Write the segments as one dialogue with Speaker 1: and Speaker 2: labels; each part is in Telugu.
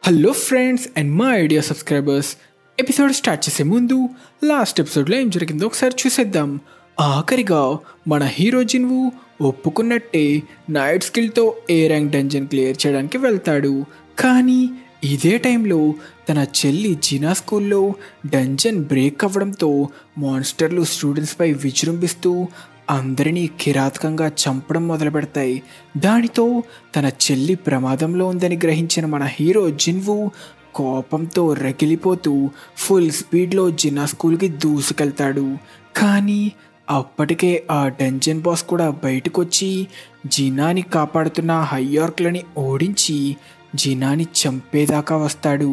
Speaker 1: హలో ఫ్రెండ్స్ అండ్ మా ఐడియా సబ్స్క్రైబర్స్, ఎపిసోడ్ స్టార్ట్ చేసే ముందు లాస్ట్ ఎపిసోడ్లో ఏం జరిగిందో ఒకసారి చూసేద్దాం. ఆఖరిగా మన హీరో జిన్వు ఒప్పుకున్నట్టే నైట్ స్కిల్తో ఏ ర్యాంక్ డంజన్ క్లియర్ చేయడానికి వెళ్తాడు. కానీ ఇదే టైంలో తన చెల్లి జినా స్కూల్లో డంజన్ బ్రేక్ అవ్వడంతో మాన్స్టర్లు స్టూడెంట్స్పై విజృంభిస్తూ అందరినీ కిరాతకంగా చంపడం మొదలు పెడతాయి. దానితో తన చెల్లి ప్రమాదంలో ఉందని గ్రహించిన మన హీరో జిన్వు కోపంతో రగిలిపోతూ ఫుల్ స్పీడ్లో జినా స్కూల్కి దూసుకెళ్తాడు. కానీ అప్పటికే ఆ డంజన్ బాస్ కూడా బయటకు వచ్చి జినాని కాపాడుతున్న హైయార్క్లని ఓడించి జినాని చంపేదాకా వస్తాడు.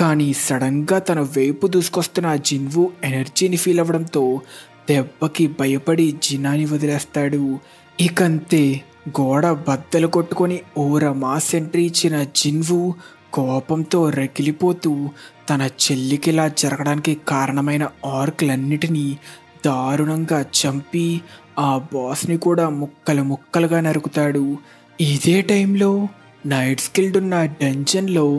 Speaker 1: కానీ సడన్గా తన వైపు దూసుకొస్తున్న జిన్వు ఎనర్జీని ఫీల్ అవ్వడంతో దెబ్బకి భయపడి జినాని వదిలేస్తాడు. ఇకంతే గోడ బద్దలు కొట్టుకొని ఓర మాస్ ఎంట్రీ ఇచ్చిన జిన్వు కోపంతో రగిలిపోతూ తన చెల్లికిలా జరగడానికి కారణమైన ఆర్క్లన్నిటినీ దారుణంగా చంపి ఆ బాస్ని కూడా ముక్కలు ముక్కలుగా నరుకుతాడు. ఇదే టైంలో నైట్ స్కిల్డ్ ఉన్న డంజన్లో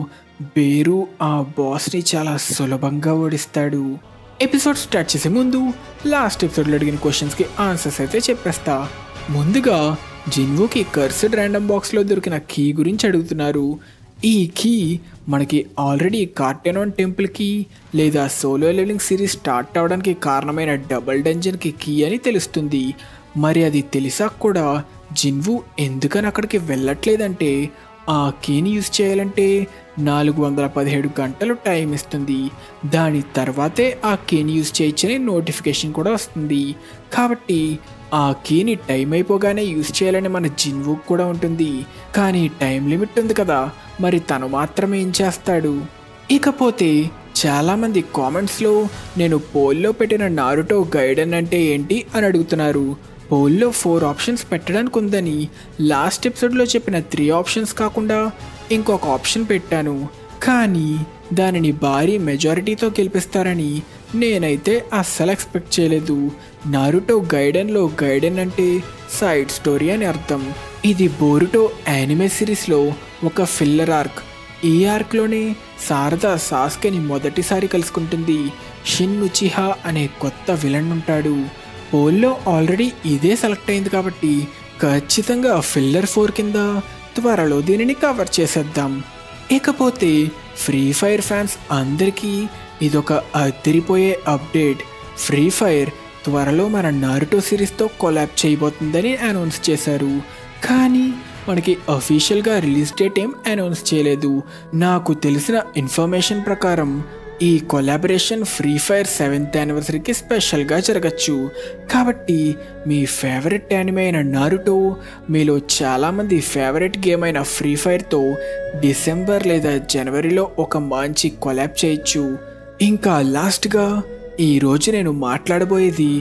Speaker 1: బేరు ఆ బాస్ని చాలా సులభంగా ఓడిస్తాడు. ఎపిసోడ్ స్టార్ట్ చేసే ముందు లాస్ట్ ఎపిసోడ్లో అడిగిన క్వశ్చన్స్కి ఆన్సర్స్ అయితే చెప్పేస్తా. ముందుగా జిన్వుకి కర్స్డ్ ర్యాండమ్ బాక్స్లో దొరికిన కీ గురించి అడుగుతున్నారు. ఈ కీ మనకి ఆల్రెడీ కార్టెనాన్ టెంపుల్కి లేదా సోలో లెవెలింగ్ సిరీస్ స్టార్ట్ అవడానికి కారణమైన డబుల్ డంజన్కి కీ అని తెలుస్తుంది. మరి అది తెలిసాక కూడా జిన్వు ఎందుకని అక్కడికి వెళ్ళట్లేదంటే ఆ కీని యూజ్ చేయాలంటే 417 గంటలు టైం ఇస్తుంది. దాని తర్వాతే ఆ కీని యూజ్ చేయొచ్చని నోటిఫికేషన్ కూడా వస్తుంది. కాబట్టి ఆ కీని టైం అయిపోగానే యూజ్ చేయాలని మన జిన్వుకు కూడా ఉంటుంది. కానీ టైం లిమిట్ ఉంది కదా, మరి తను మాత్రం ఏం చేస్తాడు? ఇకపోతే చాలామంది కామెంట్స్లో నేను పోల్లో పెట్టిన నారుటో గైడెన్ అంటే ఏంటి అని అడుగుతున్నారు. పోల్లో 4 ఆప్షన్స్ పెట్టడానికి ఉందని లాస్ట్ ఎపిసోడ్లో చెప్పిన 3 ఆప్షన్స్ కాకుండా ఇంకొక ఆప్షన్ పెట్టాను. కానీ దానిని భారీ మెజారిటీతో గెలిపిస్తారని నేనైతే అస్సలు ఎక్స్పెక్ట్ చేయలేదు. నారుటో గైడెన్లో గైడెన్ అంటే సైడ్ స్టోరీ అని అర్థం. ఇది బోరుటో యానిమే సిరీస్లో ఒక ఫిల్లర్ ఆర్క్. ఈ ఆర్క్లోనే శారదా సాస్కెని మొదటిసారి కలుసుకుంటుంది. షిన్ ఉచిహా అనే కొత్త విలన్ ఉంటాడు. పోల్లో ఆల్రెడీ ఇదే సెలెక్ట్ అయింది కాబట్టి ఖచ్చితంగా ఫిల్లర్ 4 కింద త్వరలో దీనిని కవర్ చేసేద్దాం. ఇకపోతే ఫ్రీ ఫైర్ ఫ్యాన్స్ అందరికీ ఇదొక అదిరిపోయే అప్డేట్. ఫ్రీ ఫైర్ త్వరలో మన నారుటో సిరీస్తో కొలాబ్ చేయబోతుందని అనౌన్స్ చేశారు. కానీ మనకి అఫీషియల్గా రిలీజ్ డేట్ ఏం అనౌన్స్ చేయలేదు. నాకు తెలిసిన ఇన్ఫర్మేషన్ ప్రకారం ఈ కొలాబరేషన్ ఫ్రీ ఫైర్ 7th యానివర్సరీకి స్పెషల్గా జరగచ్చు. కాబట్టి మీ ఫేవరెట్ యానిమే అయిన నారుటో, మీలో చాలామంది ఫేవరెట్ గేమ్ అయిన ఫ్రీ ఫైర్తో డిసెంబర్ లేదా జనవరిలో ఒక మంచి కొలాబ్ చేయొచ్చు. ఇంకా లాస్ట్గా ఈరోజు నేను మాట్లాడబోయేది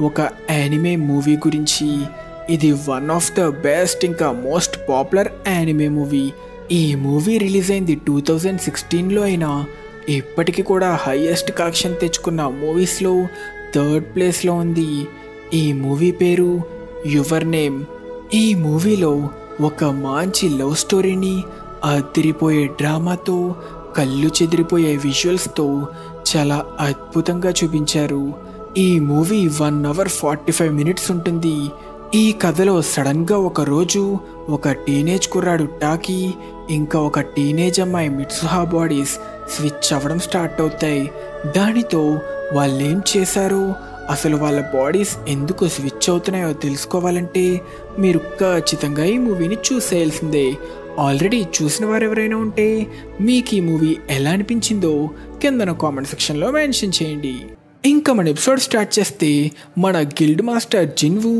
Speaker 1: ఒక యానిమే మూవీ గురించి. ఇది వన్ ఆఫ్ ద బెస్ట్ ఇంకా మోస్ట్ పాపులర్ యానిమే మూవీ. ఈ మూవీ రిలీజ్ అయింది 2016లో అయినా ఇప్పటికీ కూడా హైయెస్ట్ కలెక్షన్ తెచ్చుకున్న మూవీస్లో 3rd ప్లేస్లో ఉంది. ఈ మూవీ పేరు యువర్ నేమ్. ఈ మూవీలో ఒక మంచి లవ్ స్టోరీని అదిరిపోయే డ్రామాతో, కళ్ళు చెదిరిపోయే విజువల్స్తో చాలా అద్భుతంగా చూపించారు. ఈ మూవీ 1 hour 45 minutes ఉంటుంది. ఈ కథలో సడన్గా ఒక రోజు ఒక టీనేజ్ కుర్రాడు టాకీ ఇంకా ఒక టీనేజ్ అమ్మాయి మిట్సుహా బాడీస్ స్విచ్ అవ్వడం స్టార్ట్ అవుతాయి. దానితో వాళ్ళేం చేశారో, అసలు వాళ్ళ బాడీస్ ఎందుకు స్విచ్ అవుతున్నాయో తెలుసుకోవాలంటే మీరు ఖచ్చితంగా ఈ మూవీని చూసేయాల్సిందే. ఆల్రెడీ చూసిన వారు ఎవరైనా ఉంటే మీకు ఈ మూవీ ఎలా అనిపించిందో కిందన కామెంట్ సెక్షన్లో మెన్షన్ చేయండి. ఇంకా మన ఎపిసోడ్ స్టార్ట్ చేస్తే మన గిల్డ్ మాస్టర్ జిన్వు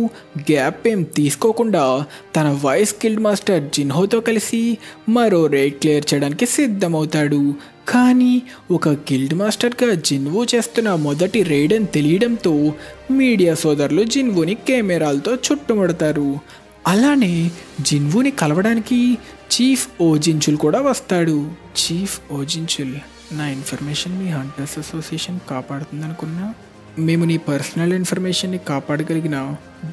Speaker 1: గ్యాప్ ఏం తీసుకోకుండా తన వైస్ గిల్డ్ మాస్టర్ జిన్హోతో కలిసి మరో రైడ్ క్లియర్ చేయడానికి సిద్ధమవుతాడు. కానీ ఒక గిల్డ్ మాస్టర్గా జిన్వు చేస్తున్న మొదటి రైడ్ అని తెలియడంతో మీడియా సోదరులు జిన్వుని కెమెరాలతో చుట్టుముడతారు. అలానే జిన్వుని కలవడానికి చీఫ్ ఓజిన్చుల్ కూడా వస్తాడు. చీఫ్ ఓజిన్చుల్, నా ఇన్ఫర్మేషన్ మీ హంటర్స్ అసోసియేషన్ కాపాడుతుంది అనుకున్నా. మేము నీ పర్సనల్ ఇన్ఫర్మేషన్ని కాపాడగలిగిన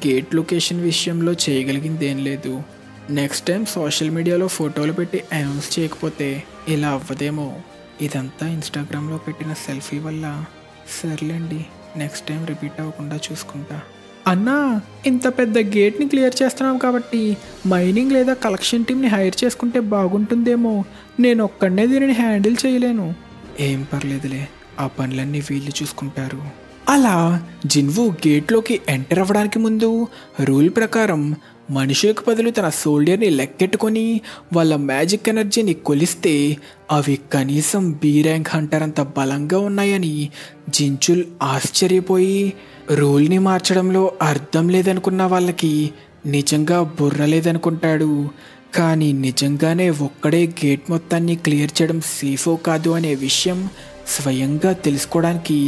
Speaker 1: గేట్ లొకేషన్ విషయంలో చేయగలిగింది ఏం లేదు. నెక్స్ట్ టైం సోషల్ మీడియాలో ఫోటోలు పెట్టి అనౌన్స్ చేయకపోతే ఇలా అవ్వదేమో. ఇదంతా ఇన్స్టాగ్రామ్లో పెట్టిన సెల్ఫీ వల్ల. సర్లేండి, నెక్స్ట్ టైం రిపీట్ అవ్వకుండా చూసుకుంటా. అన్నా, ఇంత పెద్ద గేట్ని క్లియర్ చేస్తున్నాం కాబట్టి మైనింగ్ లేదా కలెక్షన్ టీమ్ని హైర్ చేసుకుంటే బాగుంటుందేమో. నేను ఒక్కడనే దీనిని హ్యాండిల్ చేయలేను. ఏం పర్లేదులే, ఆ పనులన్నీ వీళ్ళు చూసుకుంటారు. అలా జిన్వు గేట్లోకి ఎంటర్ అవ్వడానికి ముందు రూల్ ప్రకారం మనుషులకు బదులు తన సోల్డియర్ని లెక్కెట్టుకొని వాళ్ళ మ్యాజిక్ ఎనర్జీని కొలిస్తే అవి కనీసం బీ ర్యాంక్ హంటర్ అంత బలంగా ఉన్నాయని జించుల్ ఆశ్చర్యపోయి, రూల్ని మార్చడంలో అర్థం లేదనుకున్న వాళ్ళకి నిజంగా బుర్ర లేదనుకుంటాడు. కానీ నిజంగానే ఒక్కడే గేట్ మొత్తాన్ని క్లియర్ చేయడం సేఫో కాదు అనే విషయం స్వయంగా తెలుసుకోవడానికి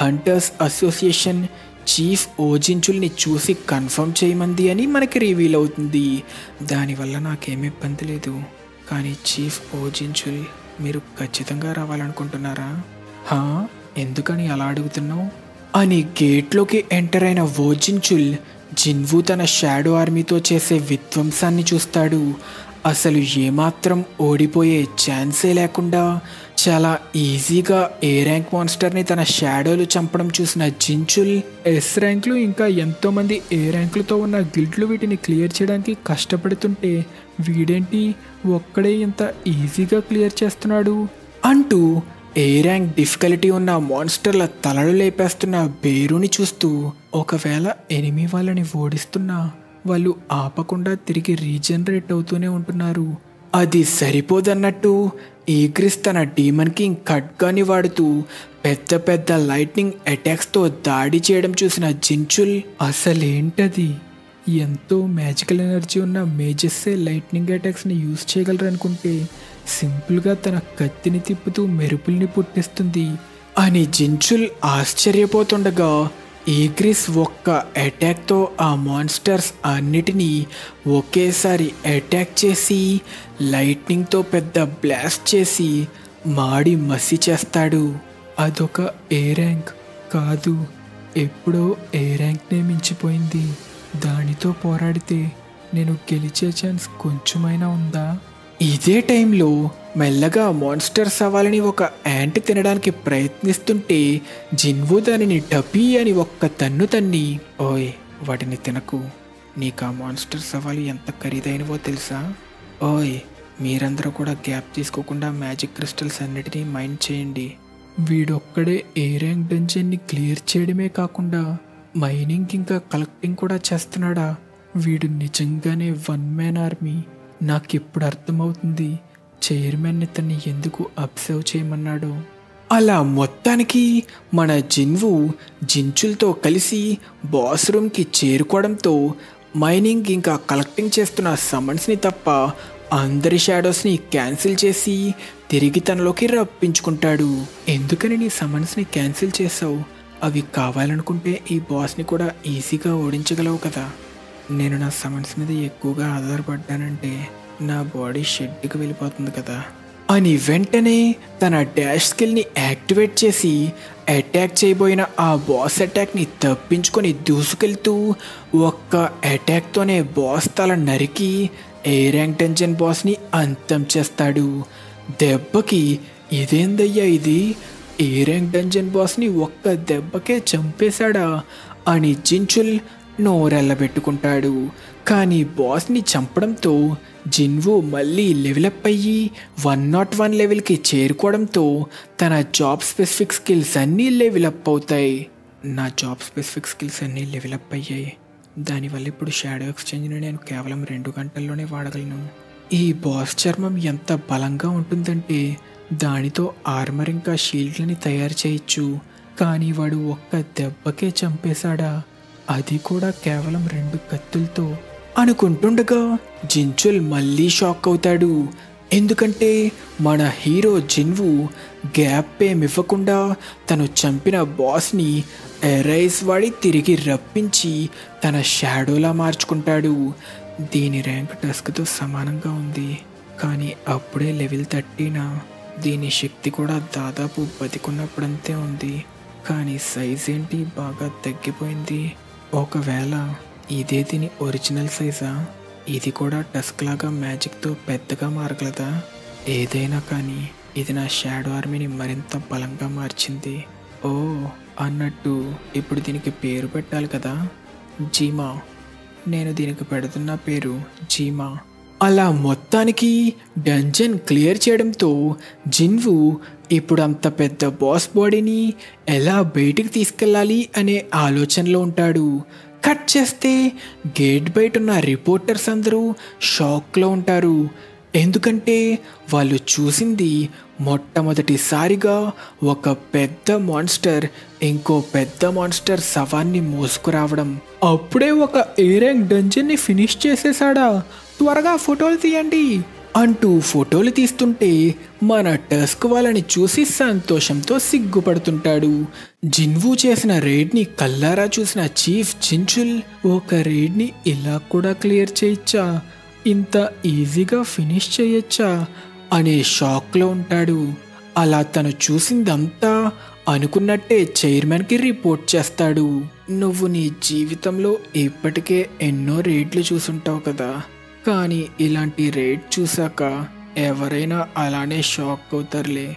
Speaker 1: హంటర్స్ అసోసియేషన్ చీఫ్ ఓజించుల్ని చూసి కన్ఫర్మ్ చేయమంది అని మనకి రివీల్ అవుతుంది. దానివల్ల నాకేమీ ఇబ్బంది లేదు. కానీ చీఫ్ ఓజించుల్, మీరు ఖచ్చితంగా రావాలనుకుంటున్నారా? ఎందుకని అలా అడుగుతున్నావు అని గేట్లోకి ఎంటర్ అయిన ఓజించుల్ జిన్వు తన షాడో ఆర్మీతో చేసే విధ్వంసాన్ని చూస్తాడు. అసలు ఏమాత్రం ఓడిపోయే ఛాన్సే లేకుండా చాలా ఈజీగా ఏ ర్యాంక్ మాన్స్టర్ని తన షాడోలు చంపడం చూసిన జించుల్, ఎస్ ర్యాంక్లు ఇంకా ఎంతోమంది ఏ ర్యాంకులతో ఉన్న గిల్డ్లు వీటిని క్లియర్ చేయడానికి కష్టపడుతుంటే వీడేంటి ఒక్కడే ఇంత ఈజీగా క్లియర్ చేస్తున్నాడు అంటూ ఏ ర్యాంక్ డిఫికల్టీ ఉన్న మాన్స్టర్ల తలలు లేపేస్తున్న బేరుని చూస్తూ, ఒకవేళ ఎనిమి వాళ్ళని ఓడిస్తున్నా వాళ్ళు ఆపకుండా తిరిగి రీజనరేట్ అవుతూనే ఉంటున్నారు. అది సరిపోదన్నట్టు ఈగ్రిస్ తన డీమన్ కింగ్ ఖడ్గాని వాడుతూ పెద్ద పెద్ద లైట్నింగ్ అటాక్స్తో దాడి చేయడం చూసిన జించుల్, అసలేంటది, ఎంతో మ్యాజికల్ ఎనర్జీ ఉన్న మేజెస్సే లైట్నింగ్ అటాక్స్ని యూజ్ చేయగలరు అనుకుంటే సింపుల్గా తన కత్తిని తిప్పుతూ మెరుపుల్ని పుట్టిస్తుంది అని జించుల్ ఆశ్చర్యపోతుండగా, ఈగ్రిస్ ఒక్క అటాక్తో ఆ మాన్స్టర్స్ అన్నిటినీ ఒకేసారి అటాక్ చేసి లైట్నింగ్తో పెద్ద బ్లాస్ట్ చేసి మాడి మసి చేస్తాడు. అదొక ఏ ర్యాంక్ కాదు, ఎప్పుడో ఏ ర్యాంక్నే మించిపోయింది. దానితో పోరాడితే నేను గెలిచే ఛాన్స్ కొంచెమైనా ఉందా? ఇదే టైంలో మెల్లగా మాన్స్టర్స్ అవ్వాలని ఒక యాంట్ తినడానికి ప్రయత్నిస్తుంటే జిన్వు దానిని డబీ అని ఒక్క తన్ను తన్ని, ఓయ్ వాటిని తినకు, నీకు ఆ మాన్స్టర్స్ అవ్వాలి ఎంత ఖరీదైనవో తెలుసా? ఓయ్ మీరందరూ కూడా గ్యాప్ తీసుకోకుండా మ్యాజిక్ క్రిస్టల్స్ అన్నిటినీ మైండ్ చేయండి. వీడొక్కడే ఏ ర్యాంక్ డంజన్ని క్లియర్ చేయడమే కాకుండా మైనింగ్ ఇంకా కలెక్టింగ్ కూడా చేస్తున్నాడా? వీడు నిజంగానే వన్ మ్యాన్ ఆర్మీ. నాకిప్పుడు అర్థమవుతుంది చైర్మన్ ఇతన్ని ఎందుకు అబ్జర్వ్ చేయమన్నాడో. అలా మొత్తానికి మన జిన్వు జించుల్తో కలిసి బాస్ రూమ్కి చేరుకోవడంతో మైనింగ్ ఇంకా కలెక్టింగ్ చేస్తున్న సమన్స్ని తప్ప అందరి షాడోస్ని క్యాన్సిల్ చేసి తిరిగి తనలోకి రప్పించుకుంటాడు. ఎందుకని నీ సమన్స్ని క్యాన్సిల్ చేసావు? అవి కావాలనుకుంటే ఈ బాస్ని కూడా ఈజీగా ఓడించగలవు కదా. నేను నా సమన్స్ మీద ఎక్కువగా ఆధారపడ్డానంటే నా బాడీ షెడ్కి వెళ్ళిపోతుంది కదా అని వెంటనే తన డాష్ స్కిల్ని యాక్టివేట్ చేసి అటాక్ చేయబోయిన ఆ బాస్ అటాక్ని తప్పించుకొని దూసుకెళ్తూ ఒక్క అటాక్తోనే బాస్ తల నరికి ఏ ర్యాంక్ డంజన్ బాస్ని అంతం చేస్తాడు. దెబ్బకి ఇదేందయ్యా ఇది, ఏ ర్యాంక్ డంజన్ బాస్ని ఒక్క దెబ్బకే చంపేశాడా అని జించుల్ నోరెళ్ళబెట్టుకుంటాడు. కానీ బాస్ని చంపడంతో జిన్వు మళ్ళీ లెవెలప్ అయ్యి 101 లెవెల్కి చేరుకోవడంతో తన జాబ్ స్పెసిఫిక్ స్కిల్స్ అన్నీ లెవెలప్ అవుతాయి. నా జాబ్ స్పెసిఫిక్ స్కిల్స్ అన్నీ లెవెలప్ అయ్యాయి. దానివల్ల ఇప్పుడు షాడో ఎక్స్చేంజ్ని నేను కేవలం 2 గంటల్లోనే వాడగలను. ఈ బాస్ చర్మం ఎంత బలంగా ఉంటుందంటే దానితో ఆర్మర్ ఇంకా షీల్డ్లని తయారు చేయొచ్చు. కానీ వాడు ఒక్క దెబ్బకే చంపేశాడా, అది కూడా కేవలం 2 కత్తులతో అనుకుంటుండగా జించుల్ మళ్ళీ షాక్ అవుతాడు. ఎందుకంటే మన హీరో జిన్వు గ్యాప్ ఏమివ్వకుండా తను చంపిన బాస్ని ఎరైజ్ వాడి తిరిగి రప్పించి తన షాడోలా మార్చుకుంటాడు. దీని ర్యాంక్ డస్క్తో సమానంగా ఉంది, కానీ అప్పుడే లెవెల్ 13. దీని శక్తి కూడా దాదాపు బతికున్నప్పుడంతే ఉంది, కానీ సైజ్ ఏంటి బాగా తగ్గిపోయింది. ఒకవేళ ఇదే దీని ఒరిజినల్ సైజా? ఇది కూడా టస్క్ లాగా మ్యాజిక్తో పెద్దగా మారగలదా? ఏదైనా కానీ ఇది నా షాడో ఆర్మీని మరింత బలంగా మార్చింది. ఓ అన్నట్టు ఇప్పుడు దీనికి పేరు పెట్టాలి కదా. జీమా. నేను దీనికి పెడుతున్న పేరు జీమా. అలా మొత్తానికి డంజన్ క్లియర్ చేయడంతో జిన్వు ఇప్పుడు అంత పెద్ద బాస్ బాడీని ఎలా బయటికి తీసుకెళ్ళాలి అనే ఆలోచనలో ఉంటాడు. కట్ చేస్తే గేట్ బయట ఉన్న రిపోర్టర్స్ అందరూ షాక్లో ఉంటారు. ఎందుకంటే వాళ్ళు చూసింది మొట్టమొదటిసారిగా ఒక పెద్ద మాన్స్టర్ ఇంకో పెద్ద మాన్స్టర్ శవాన్ని మోసుకురావడం. అప్పుడే ఒక ఏ ర్యాంక్ డంజన్ని ఫినిష్ చేసేసాడా, త్వరగా ఫోటోలు తీయండి అంటూ ఫోటోలు తీస్తుంటే మన టస్క్ వాళ్ళని చూసి సంతోషంతో సిగ్గుపడుతుంటాడు. జిన్వు చేసిన రైడ్ని కల్లారా చూసిన చీఫ్ జిన్చుల్ ఒక రైడ్ని ఇలా కూడా క్లియర్ చేయొచ్చా, ఇంత ఈజీగా ఫినిష్ చేయొచ్చా అనే షాక్లో ఉంటాడు. అలా తను చూసిందంతా అనుకున్నట్టే చైర్మన్కి రిపోర్ట్ చేస్తాడు. నువ్వు నీ జీవితంలో ఇప్పటికే ఎన్నో రైడ్లు చూసుంటావు కదా, కానీ ఇలాంటి రైడ్ చూసాక ఎవరైనా అలానే షాక్ అవుతారులే.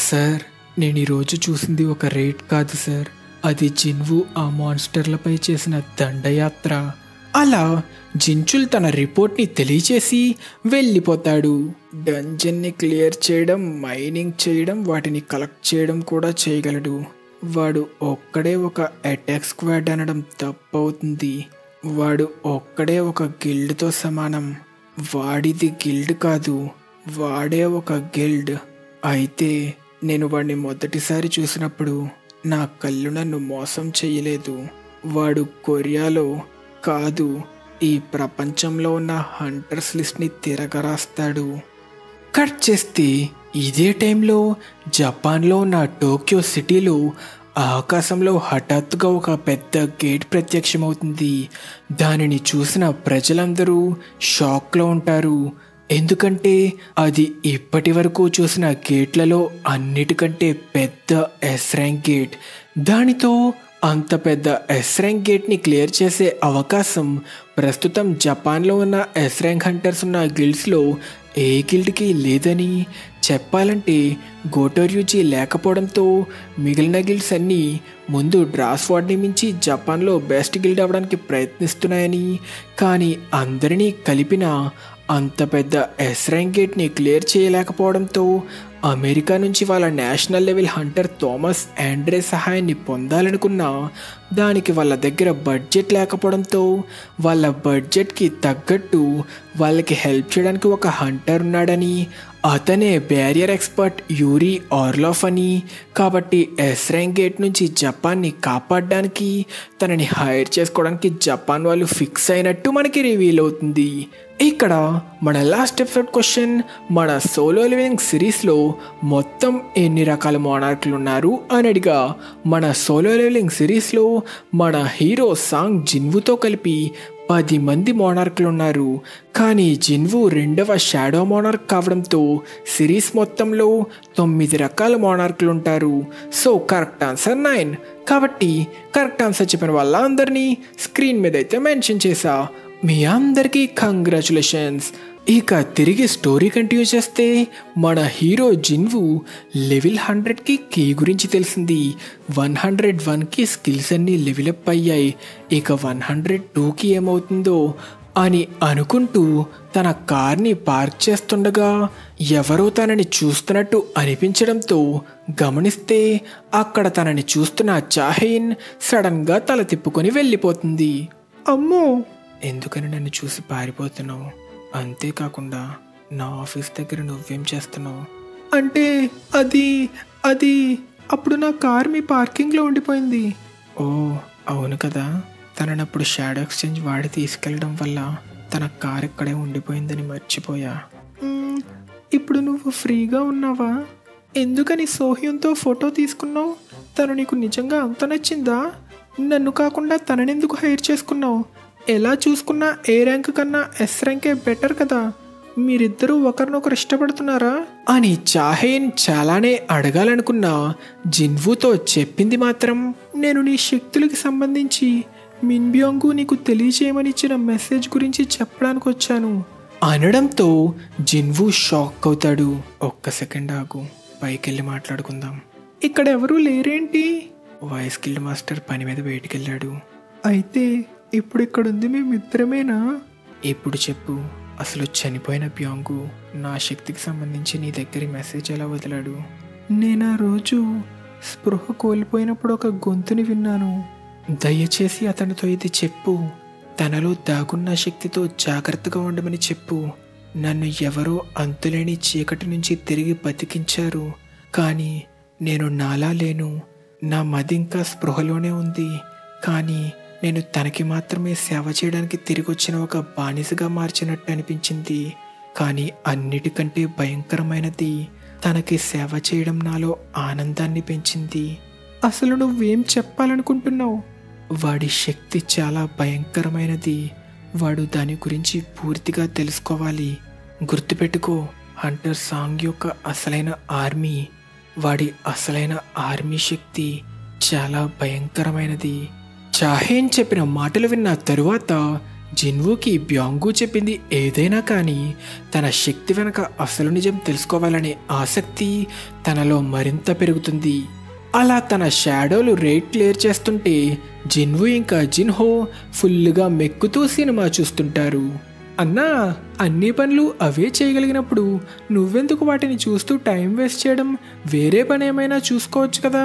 Speaker 1: సార్, నేను ఈరోజు చూసింది ఒక రైడ్ కాదు సార్, అది జిన్వు ఆ మాన్స్టర్లపై చేసిన దండయాత్ర. అలా జిన్చుల్ తన రిపోర్ట్ని తెలియచేసి వెళ్ళిపోతాడు. డంజన్ని క్లియర్ చేయడం, మైనింగ్ చేయడం, వాటిని కలెక్ట్ చేయడం కూడా చేయగలడు. వాడు ఒక్కడే ఒక అటాక్ స్క్వాడ్ అనడం తప్పవుతుంది. వాడు ఒక్కడే ఒక గిల్డ్తో సమానం. వాడిది గిల్డ్ కాదు, వాడే ఒక గిల్డ్. అయితే నేను వాడిని మొదటిసారి చూసినప్పుడు నా కళ్ళు నన్ను మోసం చేయలేదు. వాడు కొరియాలో కాదు, ఈ ప్రపంచంలో ఉన్న హంటర్స్ లిస్ట్ని తిరగరాస్తాడు. కట్ చేస్తే ఇదే టైంలో జపాన్లో ఉన్న టోక్యో సిటీలో ఆకాశంలో హఠాత్తుగా ఒక పెద్ద గేట్ ప్రత్యక్షమవుతుంది. దానిని చూసిన ప్రజలందరూ షాక్లో ఉంటారు. ఎందుకంటే అది ఇప్పటి వరకు చూసిన గేట్లలో అన్నిటికంటే పెద్ద ఎస్ ర్యాంక్ గేట్. దానితో అంత పెద్ద ఎస్ ర్యాంక్ గేట్ని క్లియర్ చేసే అవకాశం ప్రస్తుతం జపాన్లో ఉన్న ఎస్ ర్యాంక్ హంటర్స్ ఉన్న గిల్డ్స్లో ఏ గిల్డ్కి లేదని, చెప్పాలంటే గోటోర్యూజీ లేకపోవడంతో మిగిలిన గిల్డ్స్ అన్నీ ముందు డ్రాస్వాడ్ని మించి జపాన్లో బెస్ట్ గిల్డ్ అవ్వడానికి ప్రయత్నిస్తున్నాయని, కానీ అందరినీ కలిపిన అంత పెద్ద ఎస్ ర్యాంక్ గేట్ని క్లియర్ చేయలేకపోవడంతో అమెరికా నుంచి వాళ్ళ national level hunter Thomas Andre సహాయాన్ని పొందాలనుకున్నా దానికి వాళ్ళ దగ్గర బడ్జెట్ లేకపోవడంతో వాళ్ళ బడ్జెట్కి తగ్గట్టు వాళ్ళకి హెల్ప్ చేయడానికి ఒక హంటర్ ఉన్నాడని, అతనే బ్యారియర్ ఎక్స్పర్ట్ యూరీ ఆర్లాఫ్ అని, కాబట్టి ఎస్ ర్యాంక్ గేట్ నుంచి జపాన్ని కాపాడడానికి తనని హైర్ చేసుకోవడానికి జపాన్ వాళ్ళు ఫిక్స్ అయినట్టు మనకి రివీల్ అవుతుంది. ఇక్కడ మన లాస్ట్ ఎపిసోడ్ క్వశ్చన్, మన సోలో లెవెలింగ్ సిరీస్లో మొత్తం ఎన్ని రకాల మోనార్క్లు ఉన్నారు అని అడిగా. మన సోలో లెవెలింగ్ సిరీస్లో మన హీరో సాంగ్ జిన్వుతో కలిపి 10 మంది మోనార్క్లు ఉన్నారు. కానీ జిన్వు రెండవ షాడో మోనార్క్ కావడంతో సిరీస్ మొత్తంలో 9 రకాల మోనార్క్లు ఉంటారు. So correct answer 9. కాబట్టి కరెక్ట్ ఆన్సర్ చెప్పిన వాళ్ళందరినీ స్క్రీన్ మీద అయితే మెన్షన్ చేశా. మీ అందరికీ కంగ్రాచులేషన్స్. ఇక తిరిగి స్టోరీ కంటిన్యూ చేస్తే మన హీరో జిన్వు లెవెల్ 100కి కీ గురించి తెలిసింది. 101కి స్కిల్స్ అన్నీ లెవెల్ అప్ అయ్యాయి. ఇక 102కి ఏమవుతుందో అని అనుకుంటూ తన కార్ని పార్క్ చేస్తుండగా ఎవరో తనని చూస్తున్నట్టు అనిపించడంతో గమనిస్తే అక్కడ తనని చూస్తున్న చాహీన్ సడన్గా తల తిప్పుకొని వెళ్ళిపోతుంది. అమ్మో, ఎందుకని నన్ను చూసి పారిపోతున్నావు? అంతేకాకుండా నా ఆఫీస్ దగ్గర నువ్వేం చేస్తున్నావు? అంటే అది అప్పుడు నా కార్ మీ పార్కింగ్లో ఉండిపోయింది. ఓ అవును కదా, తనని అప్పుడు షాడో ఎక్స్చేంజ్ వాడి తీసుకెళ్ళడం వల్ల తన కార్ ఇక్కడే ఉండిపోయిందని మర్చిపోయా. ఇప్పుడు నువ్వు ఫ్రీగా ఉన్నావా? ఎందుకని సోహ్యంతో ఫోటో తీసుకున్నావు? తను నీకు నిజంగా అంత నచ్చిందా? నన్ను కాకుండా తననెందుకు హైర్ చేసుకున్నావు? ఎలా చూసుకున్నా ఏ ర్యాంక్ కన్నా ఎస్ ర్యాంకే బెటర్ కదా. మీరిద్దరూ ఒకరినొకరు ఇష్టపడుతున్నారా అని చాహేన్ చాలానే అడగాలనుకున్నా జిన్వుతో చెప్పింది మాత్రం, నేను నీ శక్తులకి సంబంధించి మిన్బ్యాంగు నీకు తెలియచేయమని ఇచ్చిన మెసేజ్ గురించి చెప్పడానికి వచ్చాను అనడంతో జిన్వు షాక్ అవుతాడు. ఒక్క సెకండ్ ఆగు, పైకెళ్ళి మాట్లాడుకుందాం. ఇక్కడ ఎవరూ లేరేంటి? వాయిస్ గిల్డ్ మాస్టర్ పని మీద బయటికి వెళ్ళాడు. అయితే ఇప్పుడు ఇక్కడుంది మేమిద్దరమేనా? ఇప్పుడు చెప్పు, అసలు చనిపోయిన బ్యాంగు నా శక్తికి సంబంధించి నీ దగ్గర మెసేజ్ ఎలా వదిలాడు? నేను ఆ రోజు స్పృహ కోల్పోయినప్పుడు ఒక గొంతుని విన్నాను. దయచేసి అతనితో ఇది చెప్పు. తనలో దాగున్న శక్తితో జాగ్రత్తగా ఉండమని చెప్పు. నన్ను ఎవరో అంతులేని చీకటి నుంచి తిరిగి బతికించారు, కానీ నేను నాలా లేను. నా మది ఇంకా స్పృహలోనే ఉంది, కానీ నేను తనకి మాత్రమే సేవ చేయడానికి తిరిగి వచ్చిన ఒక బానిసగా మార్చినట్టు అనిపించింది. కానీ అన్నిటికంటే భయంకరమైనది, తనకి సేవ చేయడం నాలో ఆనందాన్ని పెంచింది. అసలు నువ్వేం చెప్పాలనుకుంటున్నావు? వాడి శక్తి చాలా భయంకరమైనది. వాడు దాని గురించి పూర్తిగా తెలుసుకోవాలి. గుర్తుపెట్టుకో, హంటర్ సాంగ్ యొక్క అసలైన ఆర్మీ, వాడి అసలైన ఆర్మీ శక్తి చాలా భయంకరమైనది. చాహేన్ చెప్పిన మాటలు విన్న తరువాత జిన్వుకి బ్యాంగు చెప్పింది ఏదైనా కానీ తన శక్తి వెనక అసలు నిజం తెలుసుకోవాలనే ఆసక్తి తనలో మరింత పెరుగుతుంది. అలా తన షాడోలు రేట్ క్లియర్ చేస్తుంటే జిన్వు ఇంకా జిన్హో ఫుల్గా మెక్కుతూ సినిమా చూస్తుంటారు. అన్నా, అన్ని పనులు అవే చేయగలిగినప్పుడు నువ్వెందుకు వాటిని చూస్తూ టైం వేస్ట్ చేయడం? వేరే పని ఏమైనా చూసుకోవచ్చు కదా.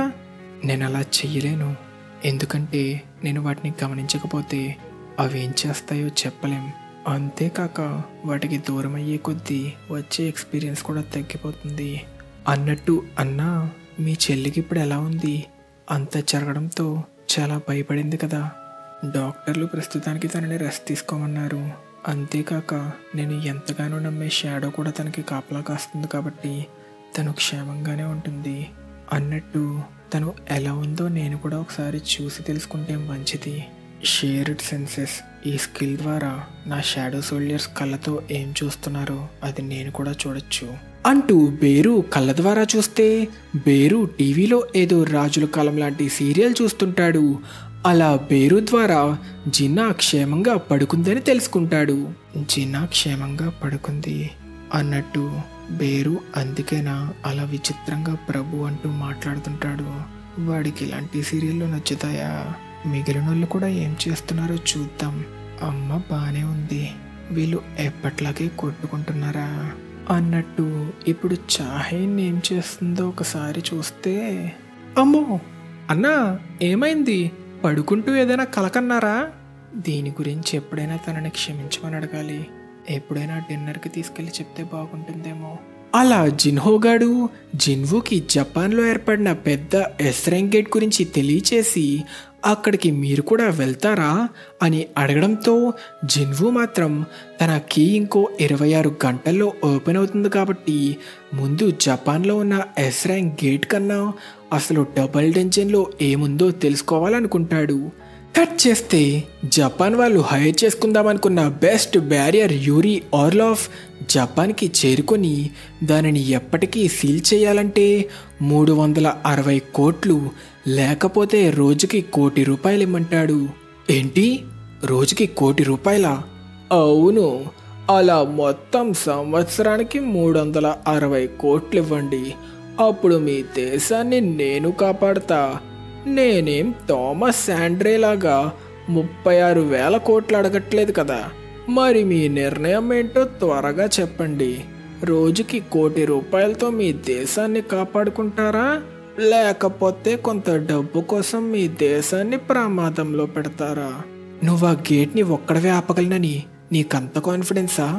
Speaker 1: నేను అలా చెయ్యలేను, ఎందుకంటే నేను వాటిని గమనించకపోతే అవేం చేస్తాయో చెప్పలేం. అంతేకాక వాటికి దూరం అయ్యే కొద్దీ వచ్చే ఎక్స్పీరియన్స్ కూడా తగ్గిపోతుంది. అన్నట్టు అన్నా, మీ చెల్లికి ఇప్పుడు ఎలా ఉంది? అంత జరగడంతో చాలా భయపడింది కదా. డాక్టర్లు ప్రస్తుతానికి తనని రెస్ట్ తీసుకోమన్నారు. అంతేకాక నేను ఎంతగానో నమ్మే షాడో కూడా తనకి కాపలా కాస్తుంది కాబట్టి తను క్షేమంగానే ఉంటుంది. అన్నట్టు తను ఎలా ఉందో నేను కూడా ఒకసారి చూసి తెలుసుకుంటే మంచిది. షేర్డ్ సెన్సెస్ ఈ స్కిల్ ద్వారా నా షాడో సోల్జర్స్ కళ్ళతో ఏం చూస్తున్నారో అది నేను కూడా చూడొచ్చు అంటూ బేరు కళ్ళ ద్వారా చూస్తే బేరు టీవీలో ఏదో రాజుల కాలం లాంటి సీరియల్ చూస్తుంటాడు. అలా బేరు ద్వారా జిన్నా క్షేమంగా పడుకుందని తెలుసుకుంటాడు. జిన్నా క్షేమంగా పడుకుంది అన్నట్టు బేరు అందుకేనా అలా విచిత్రంగా ప్రభు అంటూ మాట్లాడుతుంటాడు. వాడికి ఇలాంటి సీరియల్లో నచ్చుతాయా? మిగిలిన వాళ్ళు కూడా ఏం చేస్తున్నారో చూద్దాం. అమ్మ బానే ఉంది, వీళ్ళు ఎప్పట్లాగే కొట్టుకుంటున్నారా అన్నట్టు ఇప్పుడు చాహేన్ ఏం చేస్తుందో ఒకసారి చూస్తే, అమ్మో అన్నా ఏమైంది? పడుకుంటూ ఏదైనా కలకన్నారా? దీని గురించి ఎప్పుడైనా తనని క్షమించమని అడగాలి. ఎప్పుడైనా డిన్నర్కి తీసుకెళ్ళి చెప్తే బాగుంటుందేమో. అలా జిన్హోగాడు జిన్వుకి జపాన్లో ఏర్పడిన పెద్ద ఎస్రెంగ్ గేట్ గురించి తెలియచేసి అక్కడికి మీరు కూడా వెళ్తారా అని అడగడంతో జిన్వు మాత్రం తన కీ ఇంకో 26 గంటల్లో ఓపెన్ అవుతుంది కాబట్టి ముందు జపాన్లో ఉన్న ఎస్రెంగ్ గేట్ కన్నా అసలు డబుల్ డెంజన్లో ఏముందో తెలుసుకోవాలనుకుంటాడు. కట్ చేస్తే జపాన్ వాళ్ళు హైర్ చేసుకుందామనుకున్న బెస్ట్ బ్యారియర్ యూరి ఆర్లాఫ్ జపాన్కి చేరుకొని దానిని ఎప్పటికీ సీల్ చేయాలంటే 360 కోట్లు లేకపోతే రోజుకి ₹1 కోటి ఇమ్మంటాడు. ఏంటి, రోజుకి ₹1 కోటి? అవును, అలా మొత్తం సంవత్సరానికి 360 కోట్లు ఇవ్వండి. అప్పుడు మీ దేశాన్ని నేను కాపాడుతా. నేనేం థామస్ శాండ్రే లాగా 36,000 కోట్లు అడగట్లేదు కదా. మరి మీ నిర్ణయం ఏంటో త్వరగా చెప్పండి. రోజుకి ₹1 కోటి మీ దేశాన్ని కాపాడుకుంటారా, లేకపోతే కొంత డబ్బు కోసం మీ దేశాన్ని ప్రమాదంలో పెడతారా? నువ్వు ఆ గేట్ని ఒక్కడవే ఆపగలనని నీకంత కాన్ఫిడెన్సా?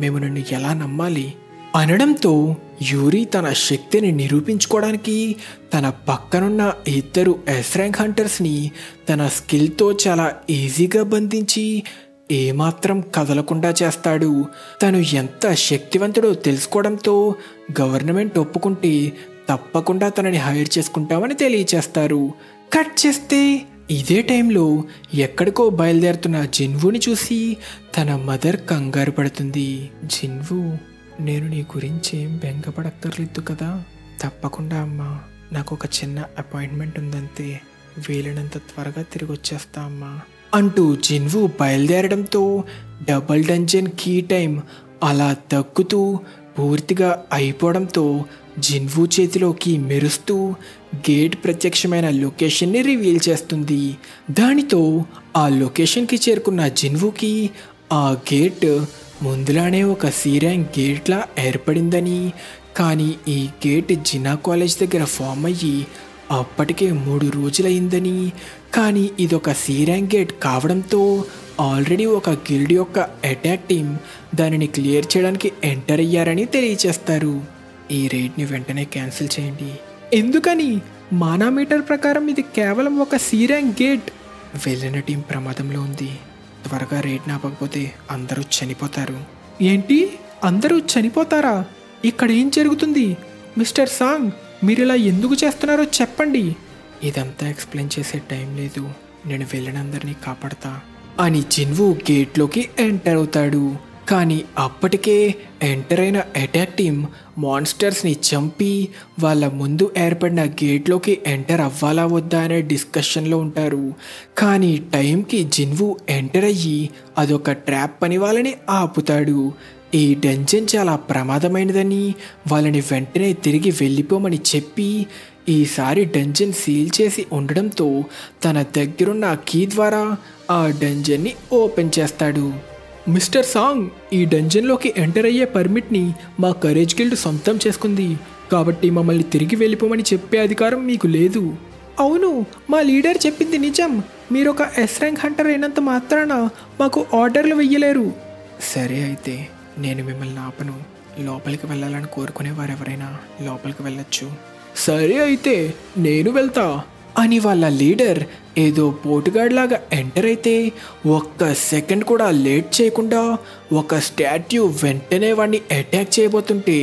Speaker 1: మేము నిన్ను ఎలా నమ్మాలి అనడంతో యూరి తన శక్తిని నిరూపించుకోవడానికి తన పక్కనున్న 2 ఎస్రాంక్ హంటర్స్ని తన స్కిల్తో చాలా ఈజీగా బంధించి ఏమాత్రం కదలకుండా చేస్తాడు. తను ఎంత శక్తివంతుడో తెలుసుకోవడంతో గవర్నమెంట్ ఒప్పుకుంటే తప్పకుండా తనని హైర్ చేసుకుంటామని తెలియచేస్తారు. కట్ చేస్తే ఇదే టైంలో ఎక్కడికో బయలుదేరుతున్న జిన్వుని చూసి తన మదర్ కంగారు పడుతుంది. జిన్వు, నేను నీ గురించి ఏం బెంగపడక్కర్లేదు కదా. తప్పకుండా అమ్మా, నాకు ఒక చిన్న అపాయింట్మెంట్ ఉందంతే, వీలైనంత త్వరగా తిరిగి వచ్చేస్తా అమ్మా అంటూ జిన్వు బయలుదేరడంతో డబుల్ డంజన్ కీ టైం అలా తగ్గుతూ పూర్తిగా అయిపోవడంతో జిన్వు చేతిలోకి మెరుస్తూ గేట్ ప్రత్యక్షమైన లొకేషన్ని రివీల్ చేస్తుంది. దానితో ఆ లొకేషన్కి చేరుకున్న జిన్వుకి ఆ గేట్ ముందులానే ఒక సీరాంగ్ గేట్లా ఏర్పడిందని, కానీ ఈ గేట్ జిన్నా కాలేజ్ దగ్గర ఫామ్ అయ్యి అప్పటికే 3 రోజులైందని, కానీ ఇదొక సీరాంగ్ గేట్ కావడంతో ఆల్రెడీ ఒక గిల్డ్ యొక్క అటాక్ టీం దానిని క్లియర్ చేయడానికి ఎంటర్ అయ్యారని తెలియచేస్తారు. ఈ రైడ్ని వెంటనే క్యాన్సిల్ చేయండి. ఎందుకని? మానామీటర్ ప్రకారం ఇది కేవలం ఒక సీరాంగ్ గేట్. వెళ్ళిన టీం ప్రమాదంలో ఉంది. త్వరగా రైడ్ ఆపకపోతే అందరూ చనిపోతారు. ఏంటి? అందరూ చనిపోతారా? ఇక్కడ ఏం జరుగుతుంది? మిస్టర్ సాంగ్, మీరు ఇలా ఎందుకు చేస్తున్నారో చెప్పండి. ఇదంతా ఎక్స్ప్లెయిన్ చేసే టైం లేదు. నేను వెళ్ళిన అందరినీ కాపాడతా అని జిన్వు గేట్లోకి ఎంటర్ అవుతాడు. కానీ అప్పటికే ఎంటర్ అయిన అటాక్ టీం మాన్స్టర్స్ని చంపి వాళ్ళ ముందు ఏర్పడిన గేట్లోకి ఎంటర్ అవ్వాలా వద్దా అనే డిస్కషన్లో ఉంటారు. కానీ టైంకి జిన్వు ఎంటర్ అయ్యి అదొక ట్రాప్ పని వాళ్ళని ఆపుతాడు. ఈ డంజన్ చాలా ప్రమాదమైనదని, వాళ్ళని వెంటనే తిరిగి వెళ్ళిపోమని చెప్పి ఈసారి డంజన్ సీల్ చేసి ఉండడంతో తన దగ్గరున్న కీ ద్వారా ఆ డంజన్ని ఓపెన్ చేస్తాడు. మిస్టర్ సాంగ్, ఈ డంజన్లోకి ఎంటర్ అయ్యే పర్మిట్ని మా కరేజ్ గిల్డ్ సొంతం చేసుకుంది, కాబట్టి మమ్మల్ని తిరిగి వెళ్ళిపోమని చెప్పే అధికారం మీకు లేదు. అవును, మా లీడర్ చెప్పింది నిజం. మీరు ఒక ఎస్ ర్యాంక్ హంటర్ అయినంత మాత్రాన మాకు ఆర్డర్లు వెయ్యలేరు. సరే అయితే నేను మిమ్మల్ని ఆపను. లోపలికి వెళ్ళాలని కోరుకునే వారెవరైనా లోపలికి వెళ్ళొచ్చు. సరే అయితే నేను వెళ్తా అని వాళ్ళ లీడర్ ఏదో పోటుగాడిలాగా ఎంటర్ అయితే ఒక్క సెకండ్ కూడా లేట్ చేయకుండా ఒక స్టాట్యూ వెంటనే వాడిని అటాక్ చేయబోతుంటే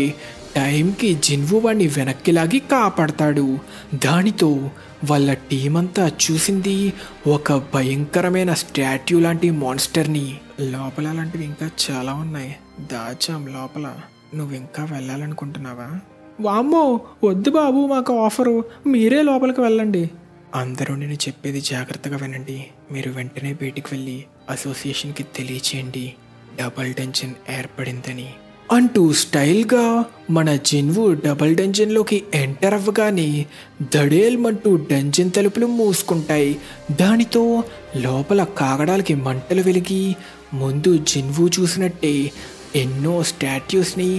Speaker 1: టైంకి జిన్వు వాడిని వెనక్కి లాగి కాపాడతాడు. దానితో వాళ్ళ టీం అంతా చూసింది ఒక భయంకరమైన స్టాట్యూ లాంటి మాన్స్టర్ని. లోపల అలాంటివి ఇంకా చాలా ఉన్నాయి, దాచాం లోపల. నువ్వు ఇంకా వెళ్ళాలనుకుంటున్నావా? వామ్మో, వద్దు బాబు, మాకు ఆఫరు, మీరే లోపలికి వెళ్ళండి. అందరూ నేను చెప్పేది జాగ్రత్తగా వినండి. మీరు వెంటనే బయటికి వెళ్ళి అసోసియేషన్కి తెలియచేయండి డబుల్ డంజన్ ఏర్పడిందని అంటూ స్టైల్గా మన జిన్వు డబుల్ డంజన్లోకి ఎంటర్ అవ్వగానే దడేల్మంటూ డంజన్ తలుపులు మూసుకుంటాయి. దానితో లోపల కాగడాలకి మంటలు వెలిగి ముందు జిన్వు చూసినట్టే ఎన్నో స్టాట్యూస్ని,